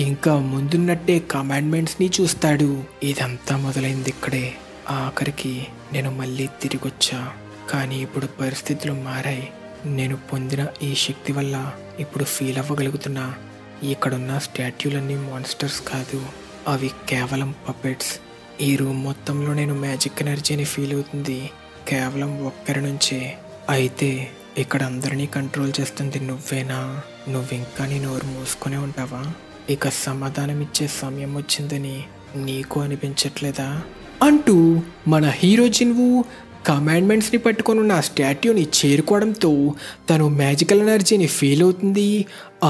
Speaker 1: ఇంకా ముందున్నట్టే కమాండ్మెంట్స్ని చూస్తాడు. ఇదంతా మొదలైంది ఇక్కడే. ఆఖరికి నేను మళ్ళీ తిరిగొచ్చా, కానీ ఇప్పుడు పరిస్థితులు మారాయి. నేను పొందిన ఈ శక్తి వల్ల ఇప్పుడు ఫీల్ అవ్వగలుగుతున్నా. ఇక్కడున్న స్టాట్యూలన్నీ మాన్స్టర్స్ కాదు, అవి కేవలం పపెట్స్. ఈ రూమ్ మొత్తంలో నేను మ్యాజిక్ ఎనర్జీని ఫీల్ అవుతుంది కేవలం ఒక్కరి నుంచే. అయితే ఇక్కడ అందరినీ కంట్రోల్ చేస్తుంది నువ్వేనా? నువ్వింకా నీ నోరు మూసుకునే ఉంటావా? ఇక సమాధానం ఇచ్చే సమయం వచ్చిందని నీకు అనిపించట్లేదా? అంటూ మన హీరో జిన్వు కమాండ్మెంట్స్ని పట్టుకొని ఉన్న స్టాట్యూని చేరుకోవడంతో తను మ్యాజికల్ ఎనర్జీని ఫీల్ అవుతుంది.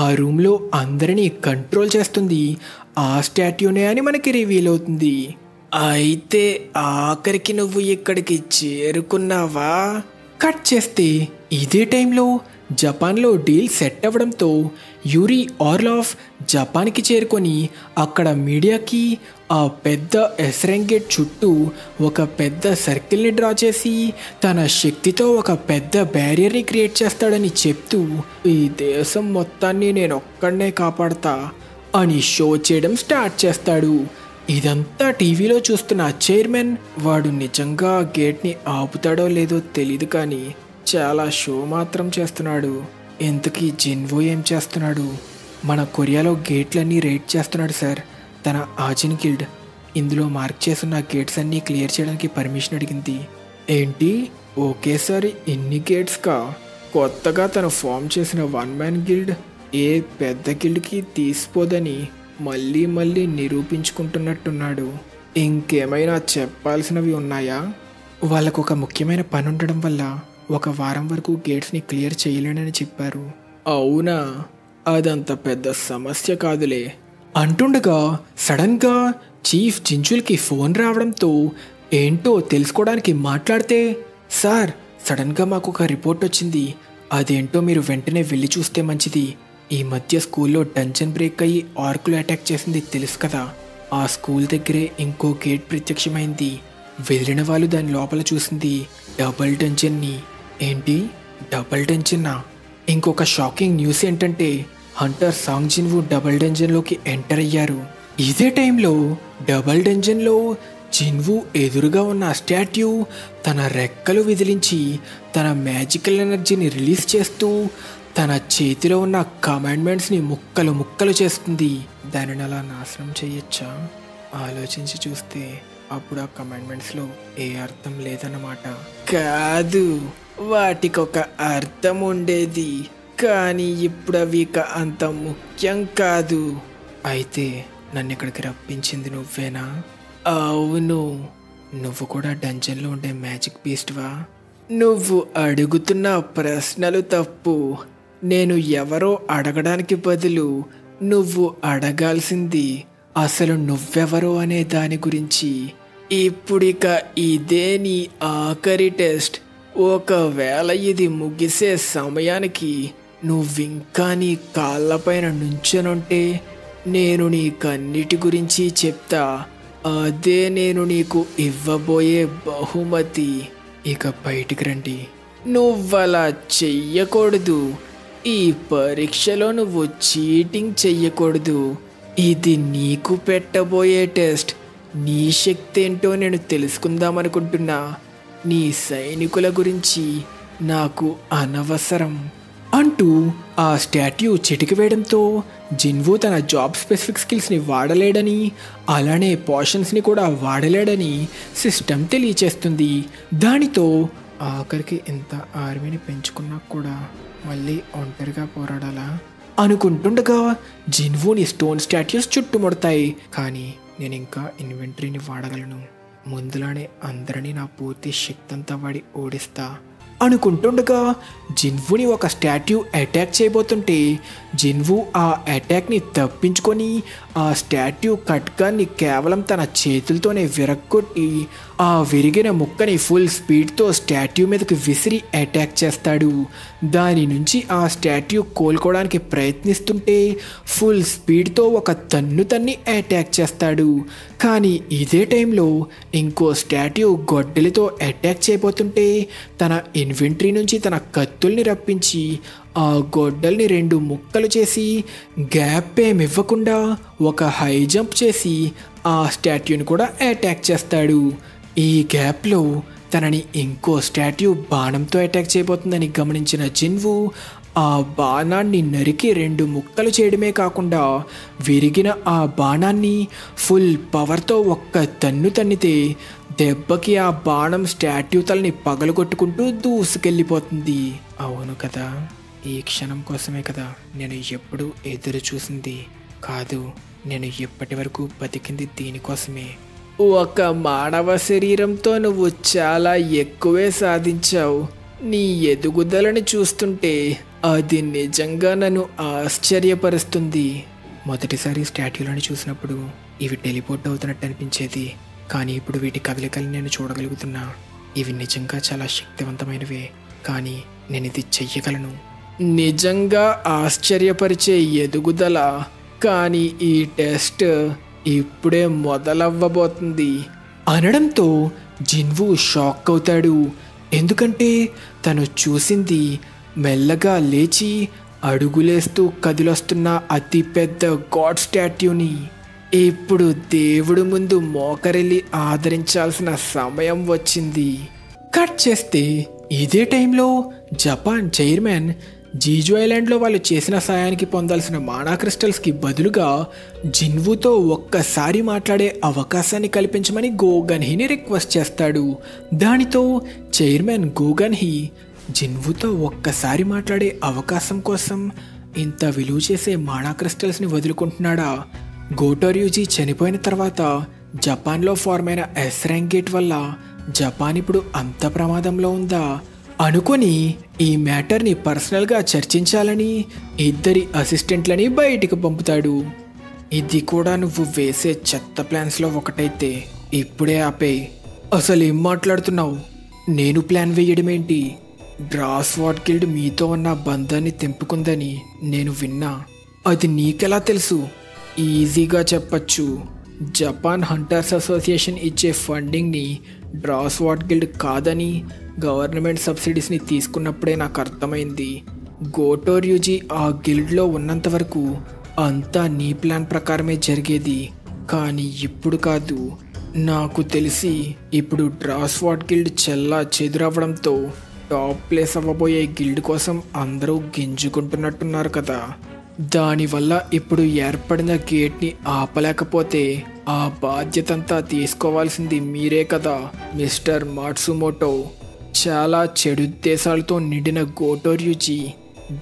Speaker 1: ఆ రూమ్లో అందరినీ కంట్రోల్ చేస్తుంది ఆ స్టాట్యూనే అని మనకి రివీల్ అవుతుంది. అయితే ఆఖరికి నువ్వు ఇక్కడికి చేరుకున్నావా? కట్ చేస్తే ఇదే టైంలో జపాన్లో డీల్ సెట్ అవ్వడంతో యూరి ఆర్లాఫ్ జపాన్కి చేరుకొని అక్కడ మీడియాకి ఆ పెద్ద ఎస్రెంగేట్ చుట్టూ ఒక పెద్ద సర్కిల్ని డ్రా చేసి తన శక్తితో ఒక పెద్ద బ్యారియర్ని క్రియేట్ చేస్తాడని చెప్తూ ఈ దేశం మొత్తాన్ని నేను ఒక్కడనే కాపాడతా అని షో చేయడం స్టార్ట్ చేస్తాడు. ఇదంతా టీవీలో చూస్తున్న చైర్మన్ వాడు నిజంగా గేట్ని ఆపుతాడో లేదో తెలీదు, కానీ చాలా షో మాత్రం చేస్తున్నాడు. ఇంతకీ జిన్వో ఏం చేస్తున్నాడు? మన కొరియాలో గేట్లన్నీ రైడ్ చేస్తున్నాడు సార్. తన ఆజిన్ గిల్డ్ ఇందులో మార్క్ చేస్తున్న గేట్స్ అన్నీ క్లియర్ చేయడానికి పర్మిషన్ అడిగింది. ఏంటి, ఒకేసారి ఇన్ని గేట్స్కా? కొత్తగా తను ఫామ్ చేసిన 1 మ్యాన్ గిల్డ్ ఏ పెద్ద గిల్డ్కి తీసిపోదని మళ్ళీ మళ్ళీ నిరూపించుకుంటున్నట్టున్నాడు. ఇంకేమైనా చెప్పాల్సినవి ఉన్నాయా? వాళ్ళకు ఒక ముఖ్యమైన పని ఉండడం వల్ల 1 వారం వరకు గేట్స్ని క్లియర్ చేయలేనని చెప్పారు. అవునా? అదంత పెద్ద సమస్య కాదులే అంటుండగా సడన్గా చీఫ్ జింజుల్కి ఫోన్ రావడంతో ఏంటో తెలుసుకోవడానికి మాట్లాడితే, సార్ సడన్గా మాకు ఒక రిపోర్ట్ వచ్చింది. అదేంటో మీరు వెంటనే వెళ్ళి చూస్తే మంచిది. ఈ మధ్య స్కూల్లో డంజన్ బ్రేక్ అయ్యి ఆర్కులు అటాక్ చేసింది తెలుసు కదా. ఆ స్కూల్ దగ్గరే ఇంకో గేట్ ప్రత్యక్షమైంది. వెళ్ళిన వాళ్ళు దాని లోపల చూసింది డబుల్ డంజన్ని. ఏంటి, డబుల్ డంజన్నా? ఇంకొక షాకింగ్ న్యూస్ ఏంటంటే హంటర్ సాంగ్ జిన్వూ డబుల్ డంజన్లోకి ఎంటర్ అయ్యారు. ఇదే టైంలో డబుల్ డంజన్లో జిన్వూ ఎదురుగా ఉన్న స్టాట్యూ తన రెక్కలు విదిలించి తన మ్యాజికల్ ఎనర్జీని రిలీజ్ చేస్తూ తన చేతిలో ఉన్న కమాండ్మెంట్స్ని ముక్కలు ముక్కలు చేస్తుంది. దానిని అలా నాశనం చేయొచ్చా? ఆలోచించి చూస్తే అప్పుడు ఆ కమాండ్మెంట్స్లో ఏ అర్థం లేదన్నమాట. కాదు, వాటికొక అర్థం ఉండేది, కానీ ఇప్పుడు అవి అంత ముఖ్యం కాదు. అయితే నన్ను ఇక్కడికి రప్పించింది నువ్వేనా? అవును. నువ్వు కూడా డంజన్లో ఉండే మ్యాజిక్ బీస్ట్వా? నువ్వు అడుగుతున్న ప్రశ్నలు తప్పు. నేను ఎవరో అడగడానికి బదులు నువ్వు అడగాల్సింది అసలు నువ్వెవరో అనే దాని గురించి. ఇప్పుడిక ఇదే నీ ఆఖరి టెస్ట్. ఒకవేళ ఇది ముగిసే సమయానికి నువ్వింకా నీ కాళ్ళపైన నుంచొనుంటే నేను నీకన్నిటి గురించి చెప్తా. అదే నేను నీకు ఇవ్వబోయే బహుమతి. ఇక బయటికి రండి. నువ్వలా చెయ్యకూడదు. ఈ పరీక్షలో నువ్వు చీటింగ్ చెయ్యకూడదు. ఇది నీకు పెట్టబోయే టెస్ట్. నీ శక్తి ఏంటో నేను తెలుసుకుందామనుకుంటున్నా. నీ సైనికుల గురించి నాకు అనవసరం అంటూ ఆ స్టాట్యూ చిటికి వేయడంతో జిన్వూ తన జాబ్ స్పెసిఫిక్ స్కిల్స్ని వాడలేడని, అలానే పోషన్స్ని కూడా వాడలేడని సిస్టమ్ తెలియచేస్తుంది. దానితో ఆఖరికి ఇంత ఆర్మీని పెంచుకున్నా కూడా మళ్ళీ ఒంటరిగా పోరాడాలా అనుకుంటుండగా జిన్వూని స్టోన్ స్టాట్యూస్ చుట్టుముడతాయి. కానీ నేను ఇంకా ఇన్వెంటరీని వాడగలను. ముందులానే అందరినీ నా పూర్తి శక్తి అంతా వాడి ఓడిస్తా అనుకుంటుండగా జిన్వూని ఒక స్టాట్యూ అటాక్ చేయబోతుంటే జిన్వూ ఆ అటాక్ని తప్పించుకొని ఆ స్టాట్యూ ఖడ్గాన్ని కేవలం తన చేతులతోనే విరగ్గొట్టి ఆ విరిగిన ముక్కని ఫుల్ స్పీడ్తో స్టాట్యూ మీదకి విసిరి అటాక్ చేస్తాడు. దాని నుంచి ఆ స్టాట్యూ కోలుకోవడానికి ప్రయత్నిస్తుంటే ఫుల్ స్పీడ్తో ఒక తన్ని అటాక్ చేస్తాడు. కానీ ఇదే టైంలో ఇంకో స్టాట్యూ గొడ్డలితో అటాక్ చేయబోతుంటే తన ఇన్వెంటరీ నుంచి తన కత్తుల్ని రప్పించి ఆ గొడ్డల్ని 2 ముక్కలు చేసి గ్యాప్ ఏమివ్వకుండా ఒక హై జంప్ చేసి ఆ స్టాట్యూని కూడా అటాక్ చేస్తాడు. ఈ గ్యాప్లో తనని ఇంకో స్టాట్యూ బాణంతో అటాక్ చేయబోతుందని గమనించిన జిన్వూ ఆ బాణాన్ని నరికి 2 ముక్కలు చేయడమే కాకుండా విరిగిన ఆ బాణాన్ని ఫుల్ పవర్తో ఒక్క తన్నితే దెబ్బకి ఆ బాణం స్టాట్యూ తలని పగలగొట్టుకుంటూ దూసుకెళ్ళిపోతుంది. అవును కదా, ఈ క్షణం కోసమే కదా నేను ఎప్పుడూ ఎదురు చూసింది. కాదు, నేను ఎప్పటి వరకు బతికింది దీనికోసమే. ఒక మానవ శరీరంతో నువ్వు చాలా ఎక్కువే సాధించావు. నీ ఎదుగుదలని చూస్తుంటే అది నిజంగా నన్ను ఆశ్చర్యపరుస్తుంది. మొదటిసారి స్టాట్యూలను చూసినప్పుడు ఇవి టెలిపోర్ట్ అవుతున్నట్టు అనిపించేది. కానీ ఇప్పుడు వీటి కదలికలు నేను చూడగలుగుతున్నా. ఇవి నిజంగా చాలా శక్తివంతమైనవే. కానీ నేను ఇది చెయ్యగలను. నిజంగా ఆశ్చర్యపరిచే ఎదుగుదల. కానీ ఈ టెస్ట్ ఇప్పుడే మొదలవ్వబోతుంది అనడంతో జిన్వూ షాక్ అవుతాడు. ఎందుకంటే తను చూసింది మెల్లగా లేచి అడుగులేస్తూ కదిలొస్తున్న అతిపెద్ద గాడ్ స్టాట్యూని. ఇప్పుడు దేవుడు ముందు మోకరిల్లి ఆదరించాల్సిన సమయం వచ్చింది. కట్ చేస్తే ఇదే టైంలో జపాన్ చైర్మన్ జీజు ఐలాండ్లో వాళ్ళు చేసిన సాయానికి పొందాల్సిన మానా క్రిస్టల్స్కి బదులుగా జిన్వూతో ఒక్కసారి మాట్లాడే అవకాశాన్ని కల్పించమని గోగన్హీని రిక్వెస్ట్ చేస్తాడు. దానితో చైర్మన్ గోగన్హీ జిన్వూతో ఒక్కసారి మాట్లాడే అవకాశం కోసం ఇంత విలువ చేసే మానా క్రిస్టల్స్ని వదులుకుంటున్నాడా? గోటోర్యూజీ చనిపోయిన తర్వాత జపాన్లో ఫార్మ్ అయిన ఎస్ ర్యాంక్ గేట్ వల్ల జపాన్ ఇప్పుడు అంత ప్రమాదంలో ఉందా అనుకొని ఈ మ్యాటర్ని పర్సనల్గా చర్చించాలని 2 అసిస్టెంట్లని బయటికి పంపుతాడు. ఇది కూడా నువ్వు వేసే చెత్త ప్లాన్స్లో ఒకటైతే ఇప్పుడే ఆపేయ్. అసలు ఏం మాట్లాడుతున్నావు? నేను ప్లాన్ వేయడమేంటి? డ్రాస్వార్డ్ గిల్డ్ మీతో ఉన్న బంధాన్ని తెంపుకుందని నేను విన్నా. అది నీకెలా తెలుసు? ఈజీగా చెప్పచ్చు. జపాన్ హంటర్స్ అసోసియేషన్ ఇచ్చే ఫండింగ్ని డ్రాస్వార్డ్ గిల్డ్ కాదని గవర్నమెంట్ సబ్సిడీస్ని తీసుకున్నప్పుడే నాకు అర్థమైంది. గోటోర్యుజీ ఆ గిల్డ్లో ఉన్నంత వరకు అంతా నీ ప్లాన్ ప్రకారమే జరిగేది. కానీ ఇప్పుడు కాదు. నాకు తెలిసి ఇప్పుడు డ్రాస్వార్డ్ గిల్డ్ చెల్లా చెదురవ్వడంతో టాప్ ప్లేస్ అవ్వబోయే గిల్డ్ కోసం అందరూ గింజుకుంటున్నట్టున్నారు కదా. దానివల్ల ఇప్పుడు ఏర్పడిన గేట్ని ఆపలేకపోతే ఆ బాధ్యతంతా తీసుకోవాల్సింది మీరే కదా మిస్టర్ మాట్సుమోటో. చాలా చెడుద్దేశాలతో నిండిన గోటోర్యుజీ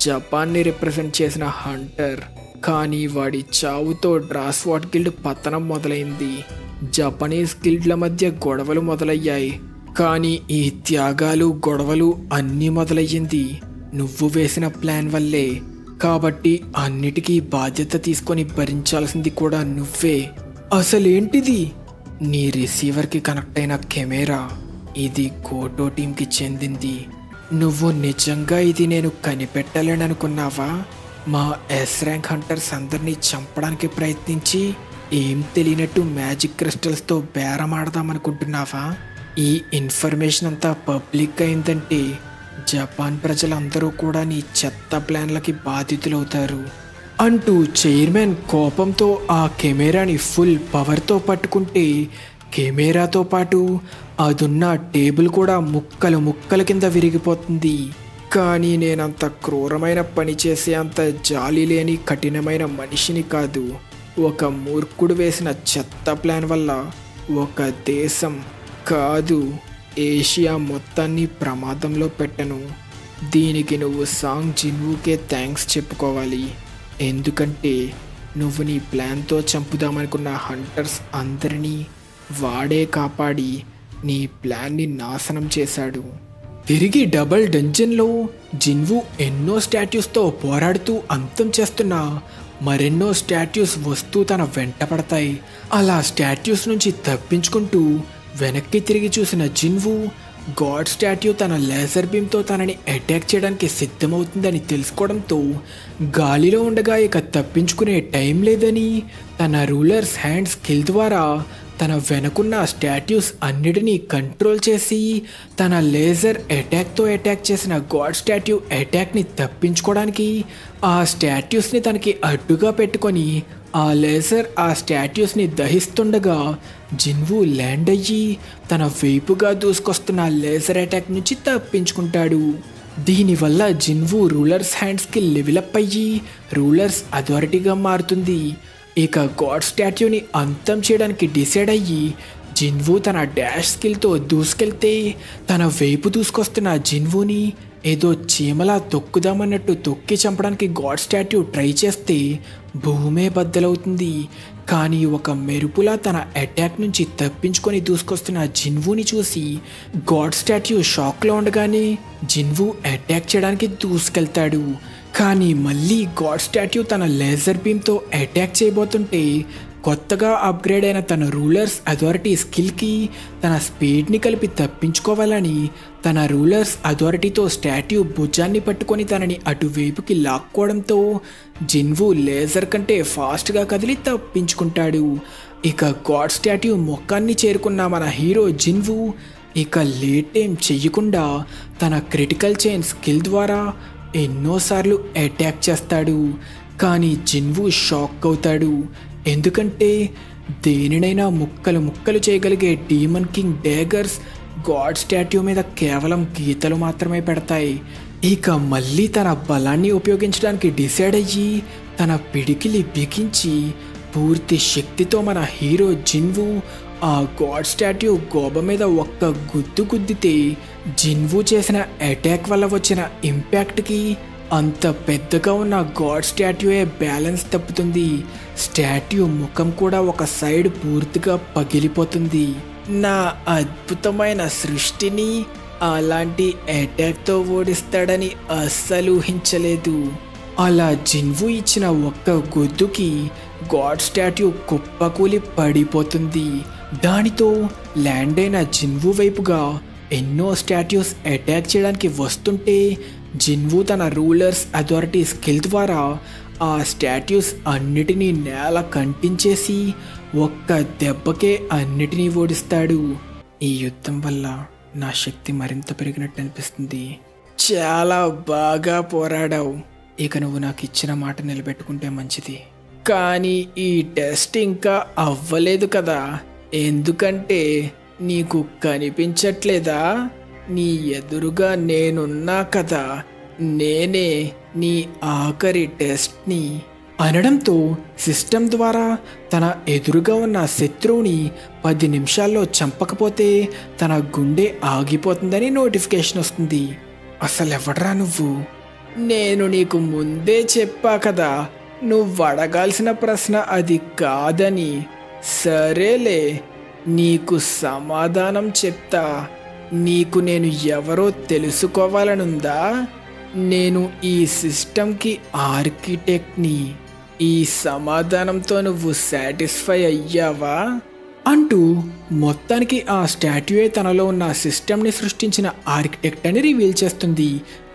Speaker 1: జపాన్ని రిప్రజెంట్ చేసిన హంటర్. కానీ వాడి చావుతో డ్రాస్వార్డ్ గిల్డ్ పతనం మొదలైంది. జపనీస్ గిల్డ్ల మధ్య గొడవలు మొదలయ్యాయి. కానీ ఈ త్యాగాలు గొడవలు అన్నీ మొదలయ్యింది నువ్వు వేసిన ప్లాన్ వల్లే. కాబట్టి అన్నిటికీ బాధ్యత తీసుకొని భరించాల్సింది కూడా నువ్వే. అసలేంటిది? నీ రిసీవర్కి కనెక్ట్ అయిన కెమెరా ఇది గోటో టీంకి చెందింది. నువ్వు నిజంగా ఇది నేను కనిపెట్టలేననుకున్నావా? మా ఎస్ ర్యాంక్ హంటర్స్ అందరినీ చంపడానికి ప్రయత్నించి ఏం తెలియనట్టు మ్యాజిక్ క్రిస్టల్స్తో బేరమాడదామనుకుంటున్నావా? ఈ ఇన్ఫర్మేషన్ అంతా పబ్లిక్ అయిందంటే జపాన్ ప్రజలందరూ కూడా నీ చెత్త ప్లాన్లకి బాధితులవుతారు అంటూ చైర్మన్ కోపంతో ఆ కెమెరాని ఫుల్ పవర్తో పట్టుకుంటే కెమెరాతో పాటు అదున్న టేబుల్ కూడా ముక్కలు ముక్కల కింద విరిగిపోతుంది. కానీ నేనంత క్రూరమైన పని చేసే అంత జాలి లేని కఠినమైన మనిషిని కాదు. ఒక మూర్ఖుడు వేసిన చెత్త ప్లాన్ వల్ల ఒక దేశం కాదు ఏషియా మొత్తాన్ని ప్రమాదంలో పెట్టను. దీనికి నువ్వు సాంగ్ జిన్వూకే థ్యాంక్స్ చెప్పుకోవాలి. ఎందుకంటే నువ్వు నీ ప్లాన్తో చంపుదామనుకున్న హంటర్స్ అందరినీ వాడే కాపాడి నీ ప్లాన్ని నాశనం చేశాడు. తిరిగి డబుల్ డంజన్లో జిన్వూ ఎన్నో స్టాట్యూస్తో పోరాడుతూ అంతం చేస్తున్నా మరెన్నో స్టాట్యూస్ వస్తూ తన వెంట పడతాయి. అలా స్టాట్యూస్ నుంచి తప్పించుకుంటూ వెనక్కి తిరిగి చూసిన జిన్వూ గాడ్ స్టాట్యూ తన లేజర్ బీమ్తో తనని అటాక్ చేయడానికి సిద్ధమవుతుందని తెలుసుకోవడంతో గాలిలో ఉండగా ఇక తప్పించుకునే టైం లేదని తన రూలర్స్ హ్యాండ్ స్కిల్ ద్వారా తన వెనుకున్న స్టాట్యూస్ అన్నిటినీ కంట్రోల్ చేసి తన లేజర్ అటాక్తో అటాక్ చేసిన గాడ్ స్టాట్యూ అటాక్ని తప్పించుకోవడానికి ఆ స్టాట్యూస్ని తనకి అడ్డుగా పెట్టుకొని ఆ లేజర్ ఆ స్టాట్యూస్ని దహిస్తుండగా జిన్వూ ల్యాండ్ అయ్యి తన వైపుగా దూసుకొస్తున్న లేజర్ అటాక్ నుంచి తప్పించుకుంటాడు. దీనివల్ల జిన్వూ రూలర్స్ హ్యాండ్స్కి లెవెలప్ అయ్యి రూలర్స్ అథారిటీగా మారుతుంది. ఇక గాడ్ స్టాట్యూని అంతం చేయడానికి డిసైడ్ అయ్యి జిన్వూ తన డాష్ స్కిల్తో దూసుకెళ్తే తన వైపు దూసుకొస్తున్న జిన్వూని ఏదో చీమలా తొక్కుదామన్నట్టు తొక్కి చంపడానికి గాడ్ స్టాట్యూ ట్రై చేస్తే భూమే బద్దలవుతుంది. కానీ ఒక మెరుపులా తన అటాక్ నుంచి తప్పించుకొని దూసుకొస్తున్న జిన్వూని చూసి గాడ్ స్టాట్యూ షాక్లో ఉండగానే జిన్వూ అటాక్ చేయడానికి దూసుకెళ్తాడు. కానీ మళ్ళీ గాడ్ స్టాట్యూ తన లేజర్ బీమ్తో అటాక్ చేయబోతుంటే కొత్తగా అప్గ్రేడ్ అయిన తన రూలర్స్ అథారిటీ స్కిల్కి తన స్పీడ్ని కలిపి తప్పించుకోవాలని తన రూలర్స్ అథారిటీతో స్టాట్యూ భుజాన్ని పట్టుకొని తనని అటువైపుకి లాక్కోవడంతో జిన్వూ లేజర్ కంటే ఫాస్ట్గా కదిలి తప్పించుకుంటాడు. ఇక గాడ్ స్టాట్యూ ముఖాన్ని చేరుకున్న మన హీరో జిన్వూ ఇక లేట్ ఏం చెయ్యకుండా తన క్రిటికల్ చైన్ స్కిల్ ద్వారా ఎన్నోసార్లు అటాక్ చేస్తాడు. కానీ జిన్వూ షాక్ అవుతాడు. ఎందుకంటే దేనినైనా ముక్కలు ముక్కలు చేయగలిగే డీమన్ కింగ్ డేగర్స్ గాడ్ స్టాట్యూ మీద కేవలం గీతలు మాత్రమే పెడతాయి. ఇక మళ్ళీ తన బలాన్ని ఉపయోగించడానికి డిసైడ్ అయ్యి తన పిడికిలి బిగించి పూర్తి శక్తితో మన హీరో జిన్వూ ఆ గాడ్ స్టాట్యూ గోబ మీద ఒక్క గుద్దు గుద్దితే జిన్వూ చేసిన అటాక్ వల్ల వచ్చిన ఇంపాక్ట్కి అంత పెద్దగా ఉన్న గాడ్ స్టాట్యూయే బ్యాలెన్స్ తప్పుతుంది. స్టాట్యూ ముఖం కూడా ఒక సైడ్ పూర్తిగా పగిలిపోతుంది. నా అద్భుతమైన సృష్టిని అలాంటి అటాక్తో ఓడిస్తాడని అస్సలు ఊహించలేదు. అలా జిన్వూ ఇచ్చిన ఒక్క గుద్దుకి గాడ్ స్టాట్యూ కుప్పకూలి పడిపోతుంది. దానితో ల్యాండ్ అయిన జిన్వూ వైపుగా ఎన్నో స్టాట్యూస్ అటాక్ చేయడానికి వస్తుంటే జిన్వు తన రూలర్స్ అథారిటీ స్కిల్ ద్వారా ఆ స్టాట్యూస్ అన్నిటినీ నేల కంటించేసి ఒక్క దెబ్బకే అన్నిటినీ ఓడిస్తాడు. ఈ యుద్ధం వల్ల నా శక్తి మరింత పెరిగినట్టు అనిపిస్తుంది. చాలా బాగా పోరాడావు. ఇక నువ్వు నాకు ఇచ్చిన మాట నిలబెట్టుకుంటే మంచిది. కానీ ఈ టెస్ట్ ఇంకా అవ్వలేదు కదా, ఎందుకంటే నీకు కనిపించట్లేదా? నీ ఎదురుగా నేనున్నా కదా, నేనే నీ ఆఖరి టెస్ట్ని అనడంతో సిస్టమ్ ద్వారా తన ఎదురుగా ఉన్న శత్రువుని 10 నిమిషాల్లో చంపకపోతే తన గుండె ఆగిపోతుందని నోటిఫికేషన్ వస్తుంది. అసలెవడ్రా నువ్వు? నేను నీకు ముందే చెప్పా కదా, నువ్వు అడగాల్సిన ప్రశ్న అది కాదని. సరేలే, నీకు సమాధానం చెప్తా. నీకు నేను ఎవరో తెలుసుకోవాలనుందా? నేను ఈ సిస్టమ్కి ఆర్కిటెక్ట్ని. ఈ సమాధానంతో నువ్వు సాటిస్ఫై అయ్యావా అంటూ మొత్తానికి ఆ స్టాట్యూయే తనలో ఉన్న సిస్టమ్ని సృష్టించిన ఆర్కిటెక్ట్ అని రివీల్ చేస్తుంది.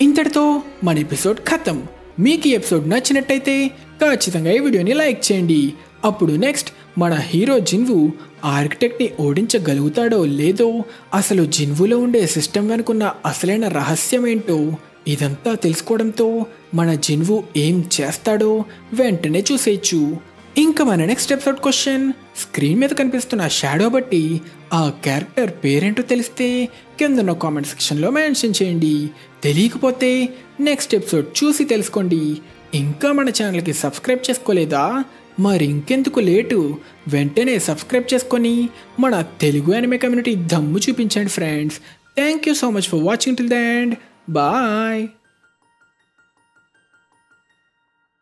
Speaker 1: ఇంతటితో మన ఎపిసోడ్ ఖతం. మీకు ఈ ఎపిసోడ్ నచ్చినట్టయితే ఖచ్చితంగా ఈ వీడియోని లైక్ చేయండి. అప్పుడు నెక్స్ట్ మన హీరో జిన్వు ఆర్కిటెక్ట్ని ఓడించగలుగుతాడో లేదో, అసలు జిన్వులో ఉండే సిస్టమ్ వెనుకున్న అసలైన రహస్యం ఏంటో ఇదంతా తెలుసుకోవడంతో మన జిన్వు ఏం చేస్తాడో వెంటనే చూసేయచ్చు. ఇంకా మన నెక్స్ట్ ఎపిసోడ్ క్వశ్చన్, స్క్రీన్ మీద కనిపిస్తున్న షాడో బట్టి ఆ క్యారెక్టర్ పేరేంటో తెలిస్తే కిందన్న కామెంట్ సెక్షన్లో మెన్షన్ చేయండి. తెలియకపోతే నెక్స్ట్ ఎపిసోడ్ చూసి తెలుసుకోండి. ఇంకా మన ఛానల్కి సబ్స్క్రైబ్ చేసుకోలేదా? మరి ఇంకెందుకు లేటు, వెంటనే సబ్స్క్రైబ్ చేసుకొని మన తెలుగు యానిమే కమ్యూనిటీ దమ్ము చూపించండి friends. Thank you so much for watching till the end. Bye.